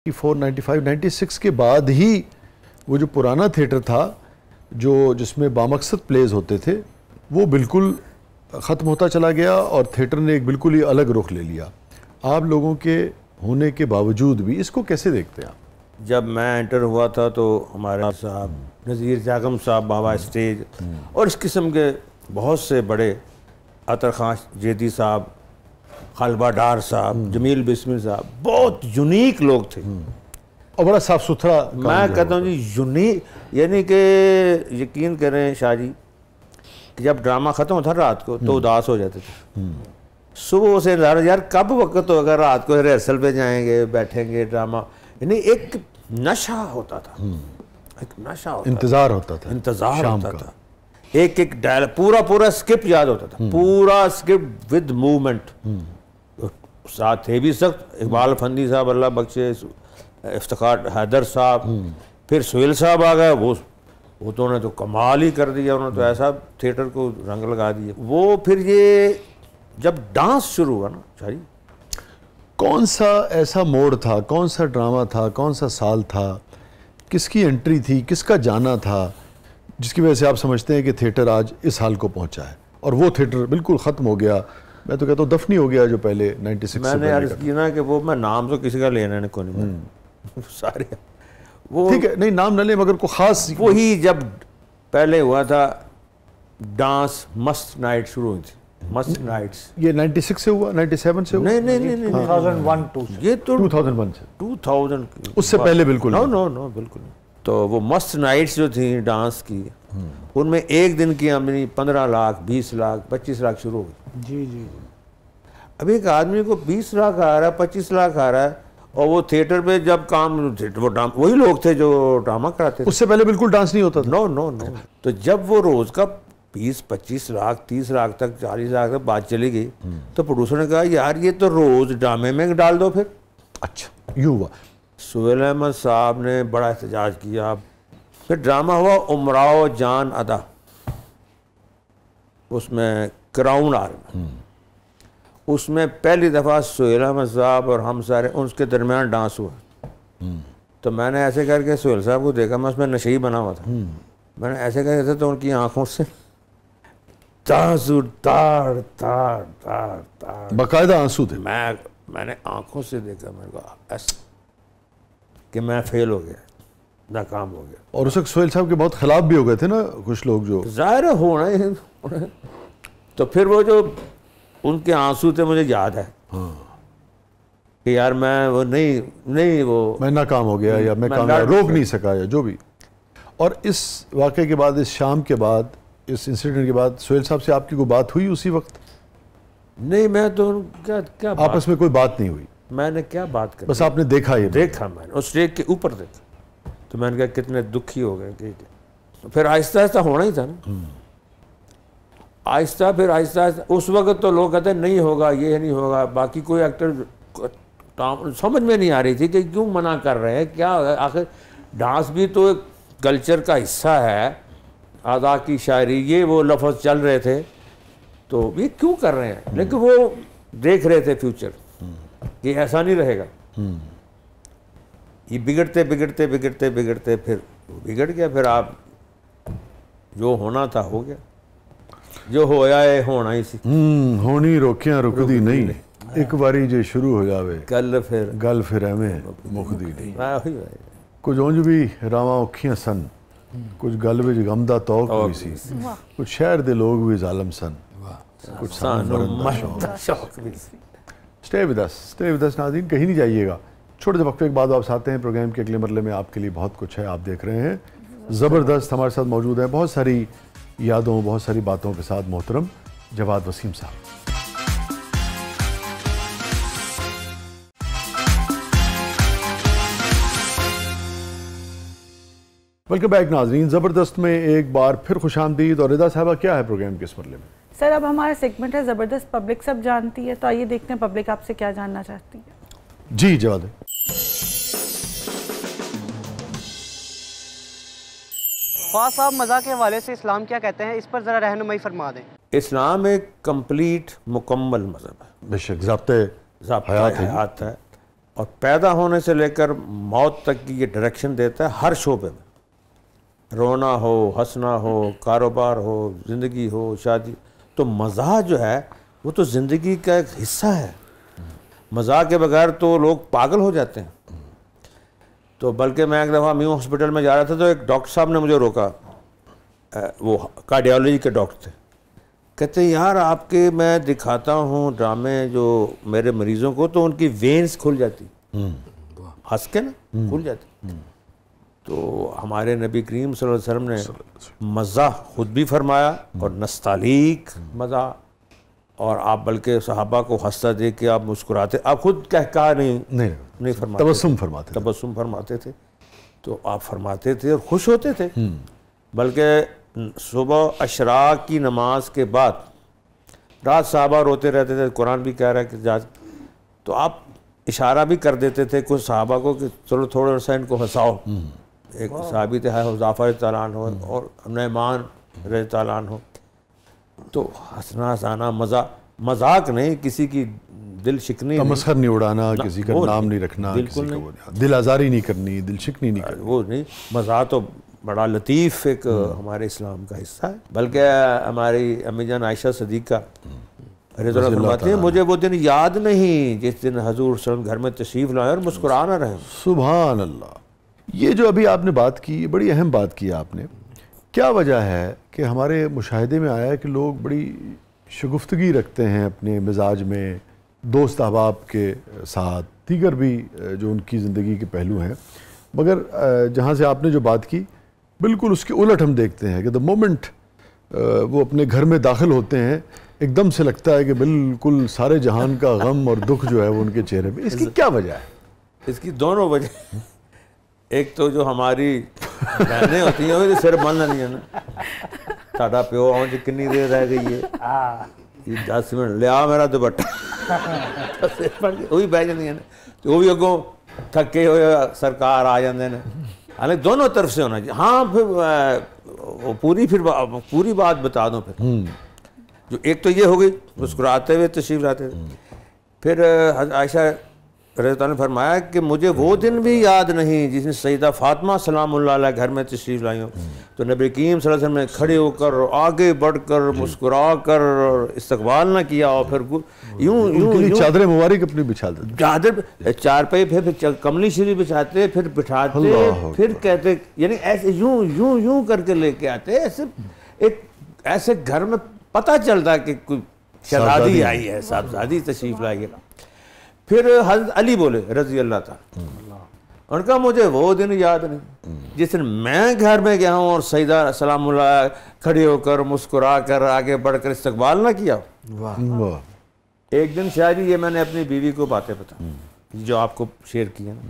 94, 95, 96 के बाद ही वो जो पुराना थिएटर था जो जिसमें बामकसद प्लेज होते थे वो बिल्कुल ख़त्म होता चला गया और थिएटर ने एक बिल्कुल ही अलग रुख ले लिया। आप लोगों के होने के बावजूद भी इसको कैसे देखते हैं आप? जब मैं एंटर हुआ था तो हमारे साहब नज़ीर जागम साहब बाबा स्टेज और इस किस्म के बहुत से बड़े अतर खान जेदी साहब, खलबा डार साहब, जमील बिस्मिल साहब, बहुत यूनिक लोग थे और बड़ा साफ सुथरा। मैं कहता हूँ जी यूनिक, यानी कि यकीन करें शाह जी कि जब ड्रामा ख़त्म होता रात को तो उदास हो जाते थे। सुबह से यार कब वक्त होगा, रात को रिहर्सल पे जाएंगे, बैठेंगे ड्रामा, यानी एक नशा होता था, एक नशा होता इंतज़ार होता था, इंतज़ार होता था। एक एक डायलॉग पूरा स्क्रिप्ट याद होता था, पूरा स्क्रिप्ट विद मूवमेंट। साथ थे भी सख्त इकबाल फंदी साहब अल्लाह बख्शे, इफ्तिखार हैदर साहब, फिर सुहेल साहब आ गए, वो तो उन्होंने तो कमाल ही कर दिया, उन्होंने तो ऐसा थिएटर को रंग लगा दिया। वो फिर ये जब डांस शुरू हुआ ना शाह जी, कौन सा ऐसा मोड़ था, कौन सा ड्रामा था, कौन सा साल था, किसकी एंट्री थी, किसका जाना था जिसकी वजह से आप समझते हैं कि थिएटर आज इस हाल को पहुंचा है और वो थिएटर बिल्कुल ख़त्म हो गया? मैं तो कहता हूँ दफनी हो गया जो पहले 96 मैंने अर्ज की ना कि वो मैं नाम तो किसी का लेना को नहीं सारे वो ठीक है, नहीं नाम न ले मगर को खास वही जब पहले हुआ था डांस मस्त नाइट शुरू हुई थी, मस्त नाइट्स। ये 96 से हुआ, 97 से हुआ? नहीं 2001 ये तो 2001 से, 2000 उससे पहले बिल्कुल नो बिल्कुल नहीं। तो वो मस्त नाइट्स जो थी डांस की, उनमें एक दिन की आमदनी 15 लाख, 20 लाख, 25 लाख शुरू हो गई। जी। अब एक आदमी को 20 लाख आ रहा है, 25 लाख आ रहा है, और वो थिएटर पे जब काम वही लोग थे जो ड्रामा कराते थे। उससे पहले बिल्कुल डांस नहीं होता था। नो। तो जब वो रोज का 20-25 लाख, 30 लाख तक, 40 लाख तक बात चली गई, तो प्रोड्यूसर ने कहा यार ये तो रोज ड्रामे में डाल दो फिर। अच्छा, यूँ हुआ। सुहेल अहमद साहब ने बड़ा एहतजाज किया, फिर ड्रामा हुआ उमराव जान अदा, उसमें क्राउन आर्मी, उसमें पहली दफ़ा सुहेल अहमद साहब और हम सारे उसके दरमियान डांस हुआ। तो मैंने ऐसे करके सुहेल साहब को देखा, मैं उसमें नशे ही बना हुआ था, मैंने ऐसे करके तो उनकी आंखों से ताड़ बाकायदा आंसू थे। मैंने आंखों से देखा, मेरे को ऐसा कि मैं फेल हो गया, नाकाम हो गया। और उस वक्त सोहेल साहब के बहुत खिलाफ भी हो गए थे ना कुछ लोग, जो जाहिर होना ही। तो फिर वो जो उनके आंसू थे मुझे याद है कि यार मैं वो नहीं वो मैं नाकाम हो गया या मैं कामयाब रोक नहीं सका या जो भी। और इस वाक़े के बाद, इस शाम के बाद, इस इंसिडेंट के बाद सोहेल साहब से आपकी कोई बात हुई उसी वक्त? नहीं, मैं तो क्या आपस में कोई बात नहीं हुई? मैंने क्या बात कर, बस आपने देखा, ये देखा मैंने उस स्टेज के ऊपर देखा, तो मैंने कहा कितने दुखी हो गए कि फिर आहिस्ता आहिस्ता होना ही था ना, आहिस्ता फिर आहिस्ता। उस वक्त तो लोग कहते नहीं होगा, ये नहीं होगा, बाकी कोई एक्टर समझ में नहीं आ रही थी कि क्यों मना कर रहे हैं, क्या आखिर डांस भी तो एक कल्चर का हिस्सा है, आदा की शायरी, ये वो लफ्ज़ चल रहे थे, तो ये क्यों कर रहे हैं? लेकिन वो देख रहे थे फ्यूचर कि ऐसा नहीं रहेगा, ये बिगड़ते फिर बिगड़ गया। फिर आप जो होना था हो गया, जो होया है होना ही सी। होनी रोकियां रुकदी नहीं, एक बारी जे शुरू हो जावे गल फिर एवें मुकदी नहीं। कुछ उंज भी रावां औखियां सन, कुछ गल विच गम दा तौक भी सी, कुछ शहर दे लोग भी जालम सन, कुछ शौक भी सी। स्टे विद अस नाज़रीन, कहीं नहीं जाइएगा। छोटे से वक्फे के बाद वापस आते हैं। प्रोग्राम के अगले मरले में आपके लिए बहुत कुछ है, आप देख रहे हैं ज़बरदस्त। हमारे साथ मौजूद है बहुत सारी यादों, बहुत सारी बातों के साथ मोहतरम जवाद वसीम साहब। वेलकम बैक नाज़रीन। ज़बरदस्त में एक बार फिर खुशामदीद। और रिदा साहबा, क्या है प्रोग्राम के इस मरले में? सर, अब हमारा सेगमेंट है ज़बरदस्त पब्लिक सब जानती है, तो आइए देखते हैं पब्लिक आपसे क्या जानना चाहती है। जी जवाद। ख्वास साहब, मज़ा के हवाले से इस्लाम क्या कहते हैं, इस पर ज़रा रहनुमाई फरमा दें। इस्लाम एक कंप्लीट मुकम्मल मज़हब है, बेशक ज़ाब्ते हयात है, और पैदा होने से लेकर मौत तक की ये डायरेक्शन देता है हर शोबे में, रोना हो, हंसना हो, कारोबार हो, ज़िंदगी हो, शादी। तो मज़ाक जो है वो तो ज़िंदगी का एक हिस्सा है। मज़ाक के बगैर तो लोग पागल हो जाते हैं। तो बल्कि मैं एक दफ़ा म्यू हॉस्पिटल में जा रहा था तो एक डॉक्टर साहब ने मुझे रोका, वो कार्डियोलॉजी के डॉक्टर थे। कहते यार आपके मैं दिखाता हूँ ड्रामे जो मेरे मरीज़ों को तो उनकी वेन्स खुल जाती, हंस के ना खुल जाती। तो हमारे नबी करीम सल्लल्लाहु अलैहि वसल्लम ने मज़ा खुद भी फरमाया और नस्तालीक मज़ा, और आप बल्कि सहाबा को हंसता देख के आप मुस्कुराते, आप खुद कहा नहीं फरमाते, तबस्सुम फरमाते थे। तो आप फरमाते थे और खुश होते थे। बल्कि सुबह अशराक की नमाज के बाद रात सहाबा रोते रहते थे, कुरान भी कह रहा है कि जा, तो आप इशारा भी कर देते थे कुछ सहाबा को कि चलो थोड़ा सा इनको हंसाओ। एक सहाबी थे हुज़ैफा तालान हो और नैमान रज़ी तालान हो। तो हंसना हंसाना मजाक नहीं, किसी की दिल शिकनी तमस्खर नहीं उड़ाना, किसी का नाम नहीं रखना, बिल्कुल किसी नहीं, का दिल आज़ारी नहीं करनी, दिल शिकनी नहीं करनी, वो नहीं। मजाक तो बड़ा लतीफ़ एक हमारे इस्लाम का हिस्सा है। बल्कि हमारी अम्मी जान आयशा सदीक़ा फरमाती है मुझे वो दिन याद नहीं जिस दिन हजूर सल्लल्लाहु घर में तशरीफ़ लाए और मुस्कुराना रहे। सुभान अल्लाह। ये जो अभी आपने बात की, बड़ी अहम बात की आपने। क्या वजह है कि हमारे मुशाहिदे में आया है कि लोग बड़ी शगुफ्तगी रखते हैं अपने मिजाज में, दोस्त अहबाब के साथ, दीगर भी जो उनकी ज़िंदगी के पहलू हैं, मगर जहाँ से आपने जो बात की बिल्कुल उसके उलट हम देखते हैं कि द मोमेंट वो अपने घर में दाखिल होते हैं एकदम से लगता है कि बिल्कुल सारे जहान का गम और दुख जो है वो उनके चेहरे पे। इसकी क्या वजह है? इसकी दोनों वजह। एक तो जो हमारी बहनें होती हैं वो सिर बंद नहीं है ना, साडा प्यो आउं कितनी देर रह गई है, ये 10 मिनट लिया मेरा दुपट्टा, वो भी बह जाती है ना, तो वो भी अगों थके हुए सरकार आ जाते हैं। हालांकि दोनों तरफ से होना चाहिए। हाँ फिर वो पूरी बात बता दूं फिर। जो एक तो ये हो गई मुस्कुराते हुए तशरीफ़ लाते थे। फिर आयशा रज़ी अल्लाह ने फरमाया कि मुझे वो दिन भी याद नहीं जिसने सईदा फातिमा सलामुल्लाह अलैहा घर में तशरीफ़ लाई हो। तो नबी करीम सल्लल्लाहु अलैहि वसल्लम ने खड़े होकर आगे बढ़कर मुस्कुरा कर इस्तकबाल ना किया और फिर यूं चादर मुबारक अपनी बिछा देते, चादर चारपाई फिर कमली शरीफ बिछाते, फिर बिठाते, फिर कहते, यानी ऐसे यूं करके लेके आते। ऐसे एक ऐसे घर में पता चलता कि कोई शहजादी आई है, साहबजादी तशरीफ़ लाई है। फिर हज़रत अली बोले रज़ी अल्लाह ताला, उनका मुझे वो दिन याद नहीं जिस दिन मैं घर में गया हूँ और सईदा सलामुल्लाह खड़े होकर मुस्कुरा कर आगे बढ़कर इस्तकबाल ना किया। वाह। एक दिन शायद ये मैंने अपनी बीवी को बातें बता जो आपको शेयर किया ना,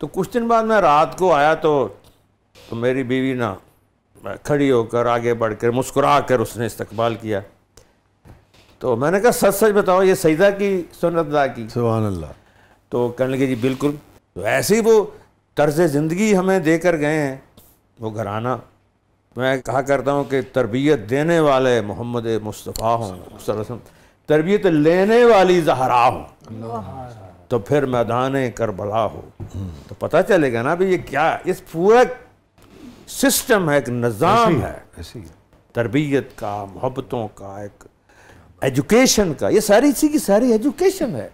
तो कुछ दिन बाद मैं रात को आया तो मेरी बीवी ना खड़ी होकर आगे बढ़कर मुस्कुरा कर उसने इस्तकबाल किया। तो मैंने कहा सच सच बताओ ये सईदा की सुन्नत अदा की? सुभान अल्लाह। तो कहने लगे जी बिल्कुल। तो ऐसे ही वो तर्ज ज़िंदगी हमें देकर गए हैं वो घराना। मैं कहा करता हूँ कि तरबियत देने वाले मोहम्मद मुस्तफ़ा हों, तरबियत लेने वाली ज़हरा हो, तो फिर मैदान करबला हो। तो पता चलेगा ना भी ये क्या, इस पूरा सिस्टम है, एक निज़ाम है तरबियत का, मोहब्बतों का, एक एजुकेशन का। ये सारी इसी की सारी एजुकेशन है।